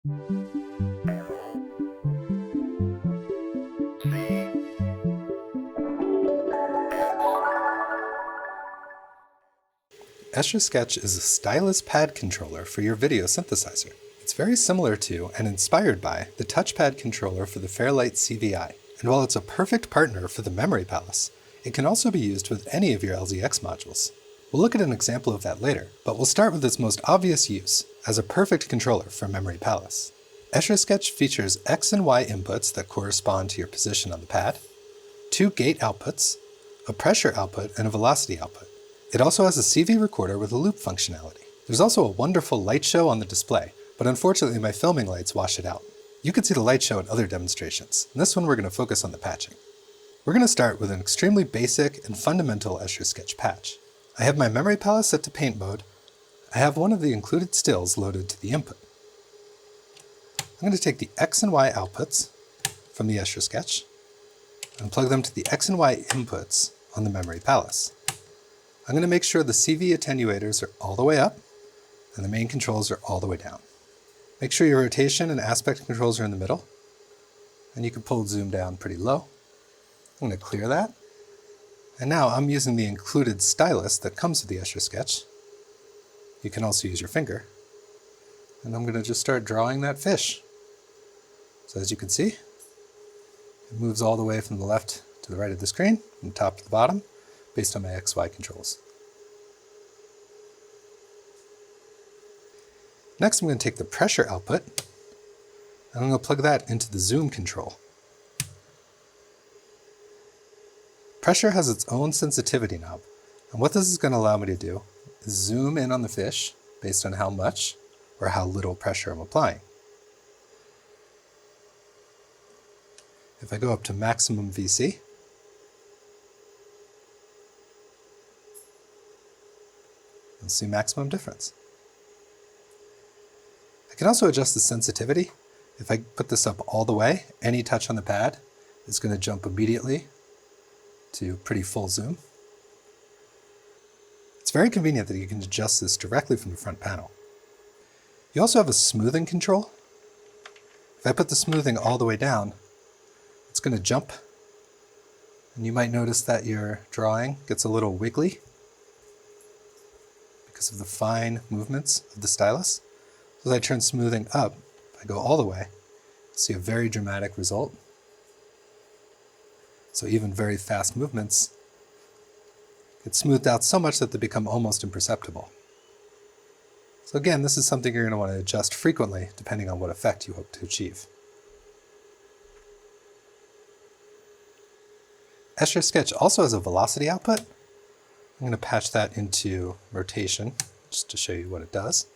Escher Sketch is a stylus pad controller for your video synthesizer. It's very similar to and inspired by the touchpad controller for the Fairlight CVI. And while it's a perfect partner for the Memory Palace, it can also be used with any of your LZX modules. We'll look at an example of that later, but we'll start with its most obvious use as a perfect controller for Memory Palace. Escher Sketch features X and Y inputs that correspond to your position on the pad, 2 gate outputs, a pressure output, and a velocity output. It also has a CV recorder with a loop functionality. There's also a wonderful light show on the display, but unfortunately my filming lights wash it out. You can see the light show in other demonstrations. In this one we're going to focus on the patching. We're going to start with an extremely basic and fundamental Escher Sketch patch. I have my Memory Palace set to paint mode. I have one of the included stills loaded to the input. I'm going to take the X and Y outputs from the Escher Sketch and plug them to the X and Y inputs on the Memory Palace. I'm going to make sure the CV attenuators are all the way up and the main controls are all the way down. Make sure your rotation and aspect controls are in the middle, and you can pull zoom down pretty low. I'm going to clear that. And now I'm using the included stylus that comes with the Escher Sketch. You can also use your finger. And I'm going to just start drawing that fish. So as you can see, it moves all the way from the left to the right of the screen, from the top to the bottom, based on my XY controls. Next I'm going to take the pressure output, and I'm going to plug that into the zoom control. Pressure has its own sensitivity knob, and what this is going to allow me to do is zoom in on the fish based on how much or how little pressure I'm applying. If I go up to maximum VC, you'll see maximum difference. I can also adjust the sensitivity. If I put this up all the way, any touch on the pad is going to jump immediately to pretty full zoom. It's very convenient that you can adjust this directly from the front panel. You also have a smoothing control. If I put the smoothing all the way down, it's going to jump, and you might notice that your drawing gets a little wiggly because of the fine movements of the stylus. So as I turn smoothing up, if I go all the way, you see a very dramatic result. So even very fast movements get smoothed out so much that they become almost imperceptible. So again, this is something you're going to want to adjust frequently depending on what effect you hope to achieve. Escher Sketch also has a velocity output. I'm going to patch that into rotation just to show you what it does.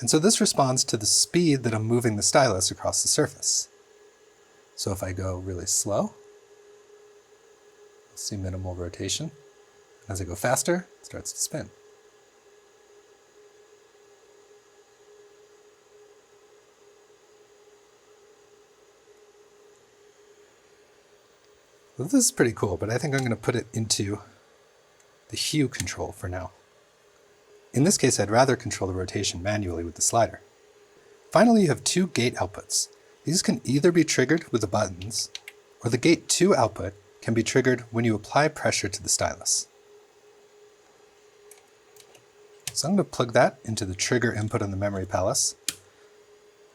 And so this responds to the speed that I'm moving the stylus across the surface. So if I go really slow, you'll see minimal rotation. As I go faster, it starts to spin. Well, this is pretty cool, but I think I'm going to put it into the hue control for now. In this case, I'd rather control the rotation manually with the slider. Finally, you have 2 gate outputs. These can either be triggered with the buttons, or the gate 2 output can be triggered when you apply pressure to the stylus. So I'm going to plug that into the trigger input on the Memory Palace,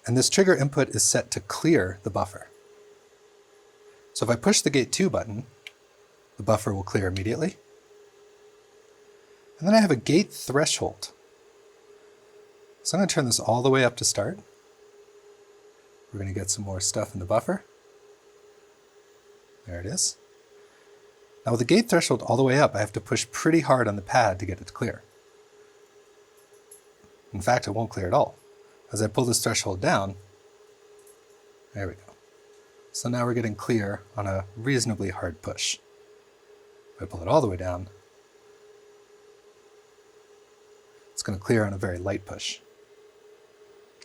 and this trigger input is set to clear the buffer. So if I push the gate 2 button, the buffer will clear immediately. And then I have a gate threshold. So I'm going to turn this all the way up to start. We're going to get some more stuff in the buffer. There it is. Now with the gate threshold all the way up, I have to push pretty hard on the pad to get it to clear. In fact, it won't clear at all. As I pull this threshold down, there we go. So now we're getting clear on a reasonably hard push. If I pull it all the way down, it's going to clear on a very light push.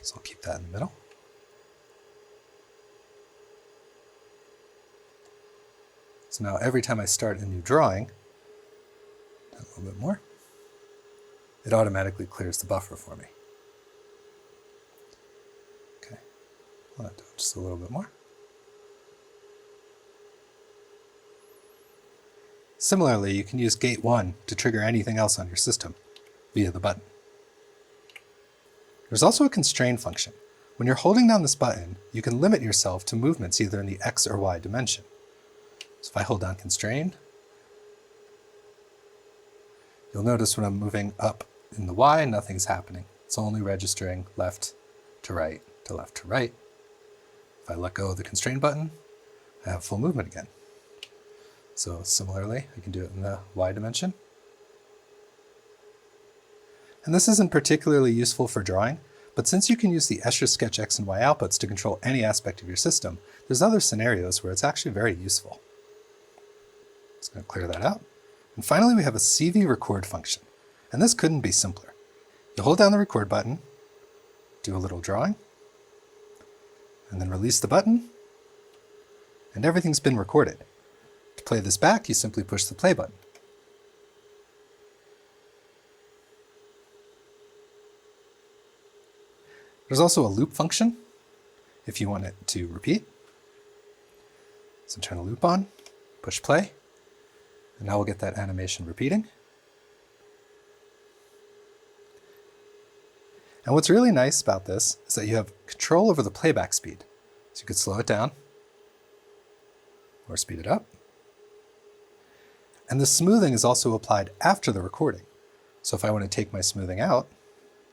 So I'll keep that in the middle. So now every time I start a new drawing, a little bit more, it automatically clears the buffer for me. I'll do it just a little bit more. Similarly, you can use gate 1 to trigger anything else on your system via the button. There's also a constrain function. When you're holding down this button, you can limit yourself to movements either in the X or Y dimension. So if I hold down constrain, you'll notice when I'm moving up in the Y, nothing's happening. It's only registering left to right to left to right. If I let go of the constrain button, I have full movement again. So similarly, I can do it in the Y dimension. And this isn't particularly useful for drawing, but since you can use the Escher Sketch X and Y outputs to control any aspect of your system, there's other scenarios where it's actually very useful. Just going to clear that out. And finally, we have a CV record function. And this couldn't be simpler. You hold down the record button, do a little drawing, and then release the button, and everything's been recorded. To play this back, you simply push the play button. There's also a loop function if you want it to repeat. So turn a loop on, push play, and now we'll get that animation repeating. And what's really nice about this is that you have control over the playback speed. So you could slow it down or speed it up. And the smoothing is also applied after the recording. So if I want to take my smoothing out,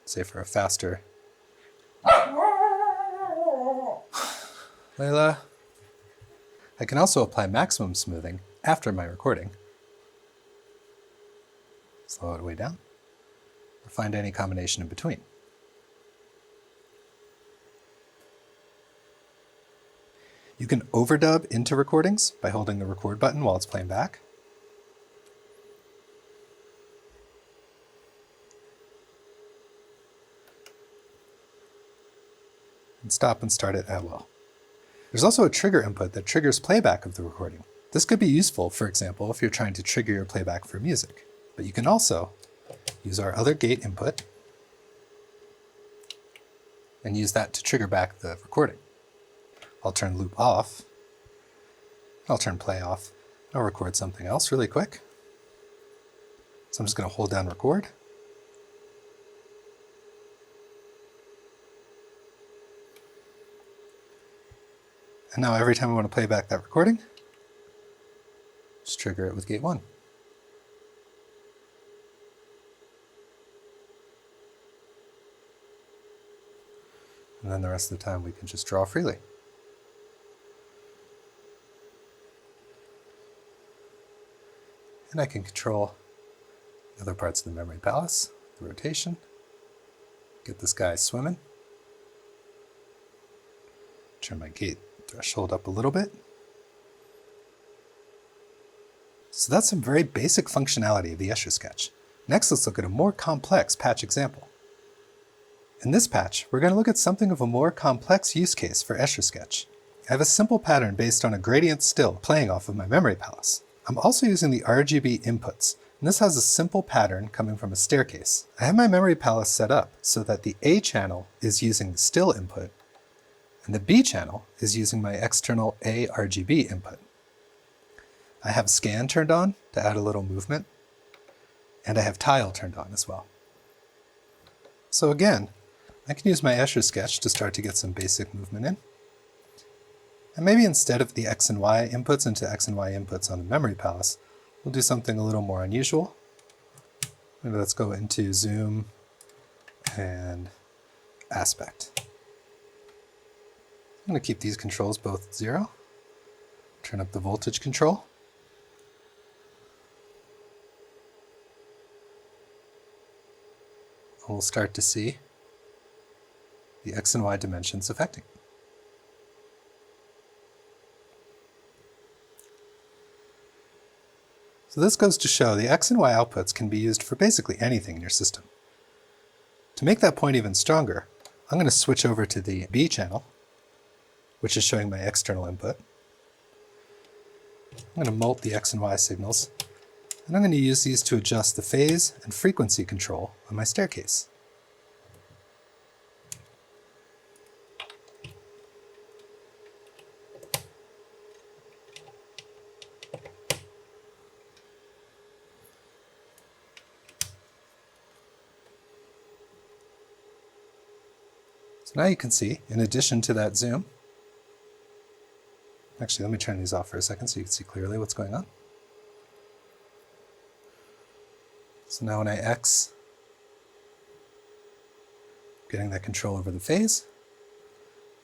say for a faster Layla, I can also apply maximum smoothing after my recording. Slow it way down, or find any combination in between. You can overdub into recordings by holding the record button while it's playing back. And stop and start it at will. There's also a trigger input that triggers playback of the recording. This could be useful, for example, if you're trying to trigger your playback for music. But you can also use our other gate input and use that to trigger back the recording. I'll turn loop off. I'll turn play off. I'll record something else really quick. So I'm just going to hold down record. And now every time I want to play back that recording, just trigger it with gate 1. And then the rest of the time we can just draw freely. And I can control the other parts of the memory palace, the rotation, get this guy swimming, turn my gate threshold up a little bit. So that's some very basic functionality of the Escher sketch. Next, let's look at a more complex patch example. In this patch, we're going to look at something of a more complex use case for Escher sketch. I have a simple pattern based on a gradient still playing off of my memory palace. I'm also using the RGB inputs, and this has a simple pattern coming from a staircase. I have my memory palace set up so that the A channel is using the still input, and the B channel is using my external A RGB input. I have scan turned on to add a little movement, and I have tile turned on as well. So again, I can use my Escher sketch to start to get some basic movement in. And maybe instead of the X and Y inputs into X and Y inputs on the memory palace, we'll do something a little more unusual. Maybe let's go into zoom and aspect. I'm going to keep these controls both 0. Turn up the voltage control. And we'll start to see the X and Y dimensions affecting. So this goes to show the X and Y outputs can be used for basically anything in your system. To make that point even stronger, I'm going to switch over to the B channel, which is showing my external input. I'm going to mult the X and Y signals, and I'm going to use these to adjust the phase and frequency control on my staircase. So now you can see, in addition to that zoom, actually let me turn these off for a second so you can see clearly what's going on. So now when I X, getting that control over the phase,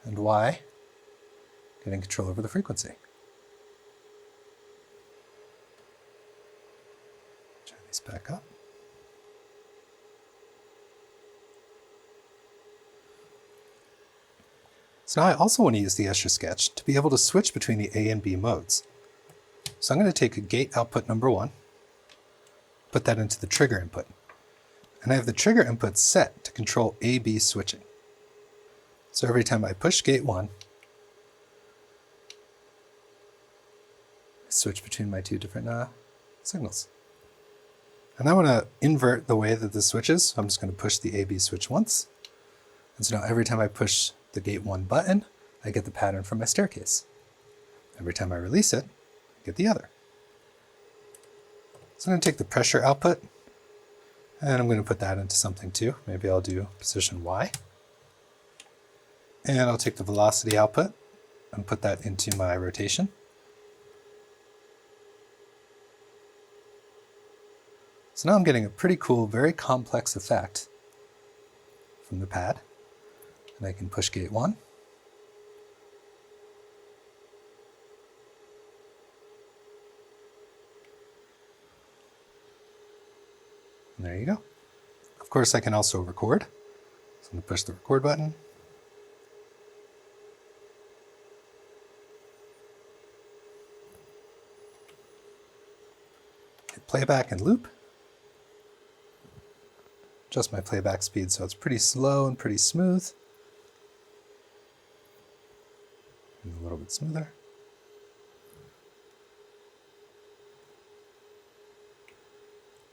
and Y, getting control over the frequency. Turn these back up. So now I also want to use the Escher sketch to be able to switch between the A and B modes. So I'm going to take a gate output number 1, put that into the trigger input. And I have the trigger input set to control A-B switching. So every time I push gate 1, I switch between my two different signals. And I want to invert the way that this switches, so I'm just going to push the A-B switch once. And so now every time I push the gate 1 button, I get the pattern from my staircase. Every time I release it, I get the other. So I'm going to take the pressure output, and I'm going to put that into something too. Maybe I'll do position Y. And I'll take the velocity output and put that into my rotation. So now I'm getting a pretty cool, very complex effect from the pad. And I can push gate 1. And there you go. Of course, I can also record. So I'm going to push the record button. Hit playback and loop. Adjust my playback speed so it's pretty slow and pretty smooth. And a little bit smoother.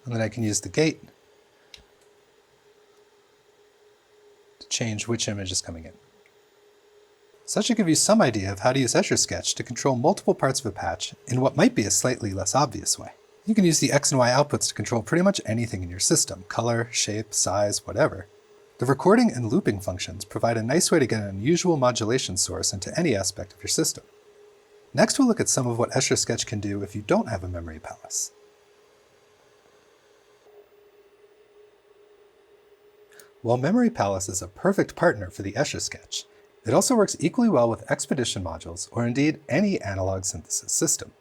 And then I can use the gate to change which image is coming in. So that should give you some idea of how to use Escher Sketch to control multiple parts of a patch in what might be a slightly less obvious way. You can use the X and Y outputs to control pretty much anything in your system, color, shape, size, whatever. The recording and looping functions provide a nice way to get an unusual modulation source into any aspect of your system. Next, we'll look at some of what Escher Sketch can do if you don't have a memory palace. While Memory Palace is a perfect partner for the Escher Sketch, it also works equally well with Expedition modules, or indeed any analog synthesis system.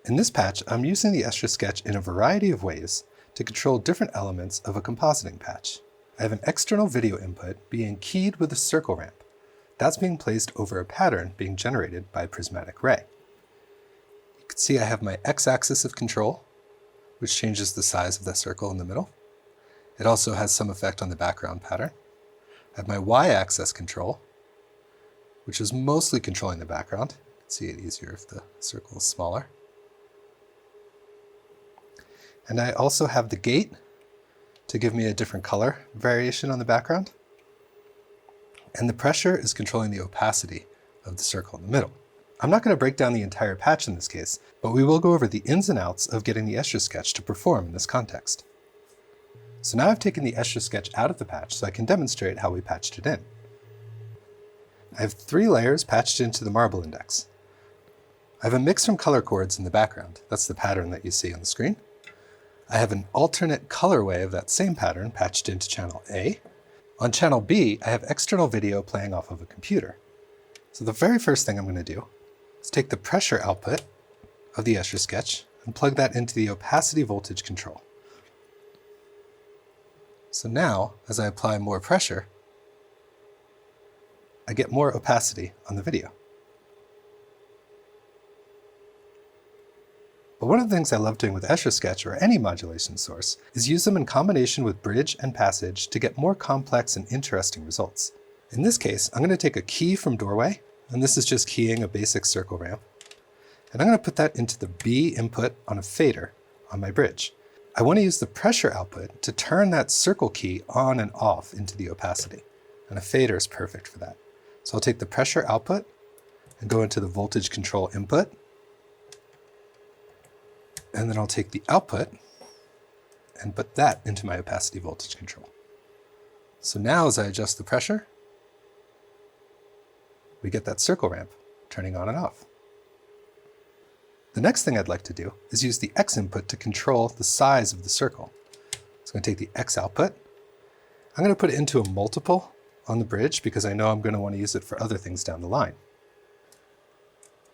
In this patch, I'm using the Escher Sketch in a variety of ways to control different elements of a compositing patch. I have an external video input being keyed with a circle ramp. That's being placed over a pattern being generated by a prismatic ray. You can see I have my x-axis of control, which changes the size of the circle in the middle. It also has some effect on the background pattern. I have my y-axis control, which is mostly controlling the background. You can see it easier if the circle is smaller. And I also have the gate to give me a different color variation on the background. And the pressure is controlling the opacity of the circle in the middle. I'm not going to break down the entire patch in this case, but we will go over the ins and outs of getting the Escher Sketch to perform in this context. So now I've taken the Escher Sketch out of the patch so I can demonstrate how we patched it in. I have 3 layers patched into the marble index. I have a mix from color chords in the background. That's the pattern that you see on the screen. I have an alternate colorway of that same pattern patched into channel A. On channel B, I have external video playing off of a computer. So the very first thing I'm going to do is take the pressure output of the Escher Sketch and plug that into the opacity voltage control. So now, as I apply more pressure, I get more opacity on the video. But one of the things I love doing with Escher Sketch or any modulation source is use them in combination with bridge and passage to get more complex and interesting results. In this case, I'm going to take a key from doorway, and this is just keying a basic circle ramp. And I'm going to put that into the B input on a fader on my bridge. I want to use the pressure output to turn that circle key on and off into the opacity. And a fader is perfect for that. So I'll take the pressure output and go into the voltage control input. And then I'll take the output and put that into my opacity voltage control. So now as I adjust the pressure, we get that circle ramp turning on and off. The next thing I'd like to do is use the X input to control the size of the circle. So I'm going to take the X output. I'm going to put it into a multiple on the bridge because I know I'm going to want to use it for other things down the line.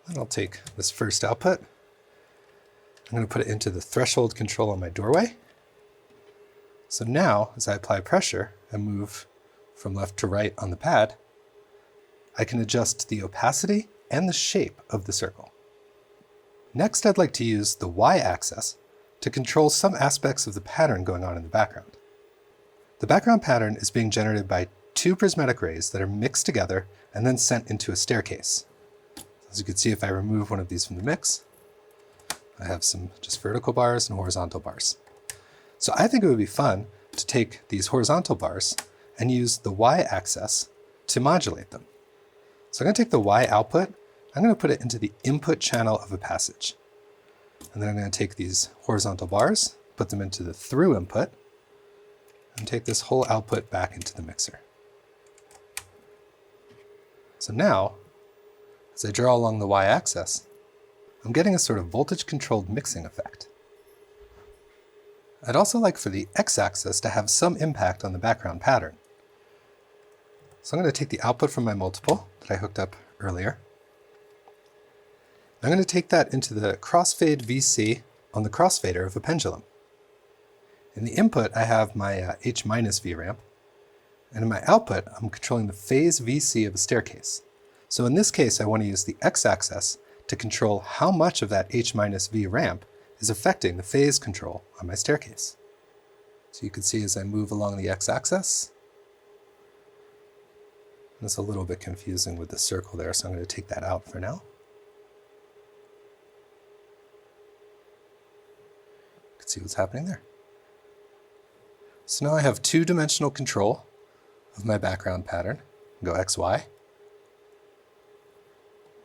Then I'll take this first output. I'm going to put it into the threshold control on my doorway. So now, as I apply pressure and move from left to right on the pad, I can adjust the opacity and the shape of the circle. Next, I'd like to use the Y-axis to control some aspects of the pattern going on in the background. The background pattern is being generated by two prismatic rays that are mixed together and then sent into a staircase. As you can see, if I remove one of these from the mix, I have some just vertical bars and horizontal bars. So I think it would be fun to take these horizontal bars and use the Y-axis to modulate them. So I'm going to take the Y output, I'm going to put it into the input channel of a passage. And then I'm going to take these horizontal bars, put them into the through input, and take this whole output back into the mixer. So now, as I draw along the Y-axis, I'm getting a sort of voltage-controlled mixing effect. I'd also like for the X-axis to have some impact on the background pattern. So I'm going to take the output from my multiple that I hooked up earlier. I'm going to take that into the crossfade VC on the crossfader of a pendulum. In the input, I have my H- V ramp, and in my output, I'm controlling the phase VC of a staircase. So in this case, I want to use the X-axis to control how much of that H- V ramp is affecting the phase control on my staircase. So you can see as I move along the X-axis, it's a little bit confusing with the circle there, so I'm going to take that out for now. You can see what's happening there. So now I have two-dimensional control of my background pattern. Go X, Y.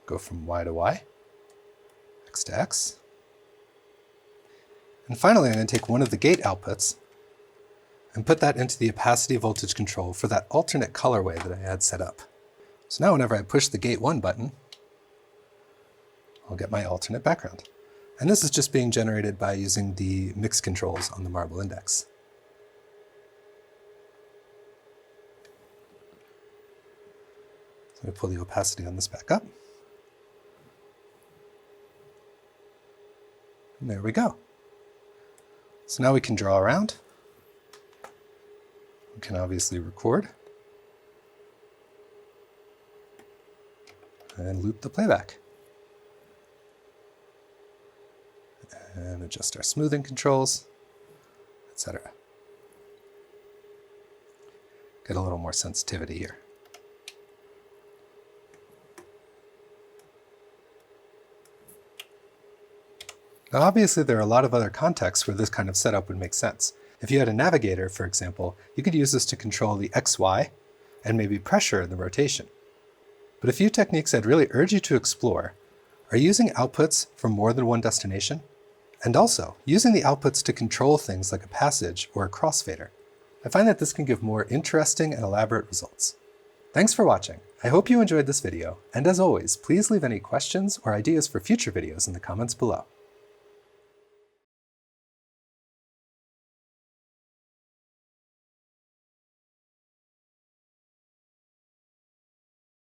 Go from Y to Y. X to X. And finally, I'm going to take one of the gate outputs and put that into the opacity voltage control for that alternate colorway that I had set up. So now whenever I push the gate 1 button, I'll get my alternate background. And this is just being generated by using the mix controls on the Marble Index. So I'm going to pull the opacity on this back up. And there we go. So now we can draw around. We can obviously record and loop the playback. And adjust our smoothing controls, etc. Get a little more sensitivity here. Now obviously there are a lot of other contexts where this kind of setup would make sense. If you had a navigator, for example, you could use this to control the XY and maybe pressure in the rotation. But a few techniques I'd really urge you to explore are using outputs from more than one destination, and also using the outputs to control things like a passage or a crossfader. I find that this can give more interesting and elaborate results. Thanks for watching. I hope you enjoyed this video, and as always, please leave any questions or ideas for future videos in the comments below.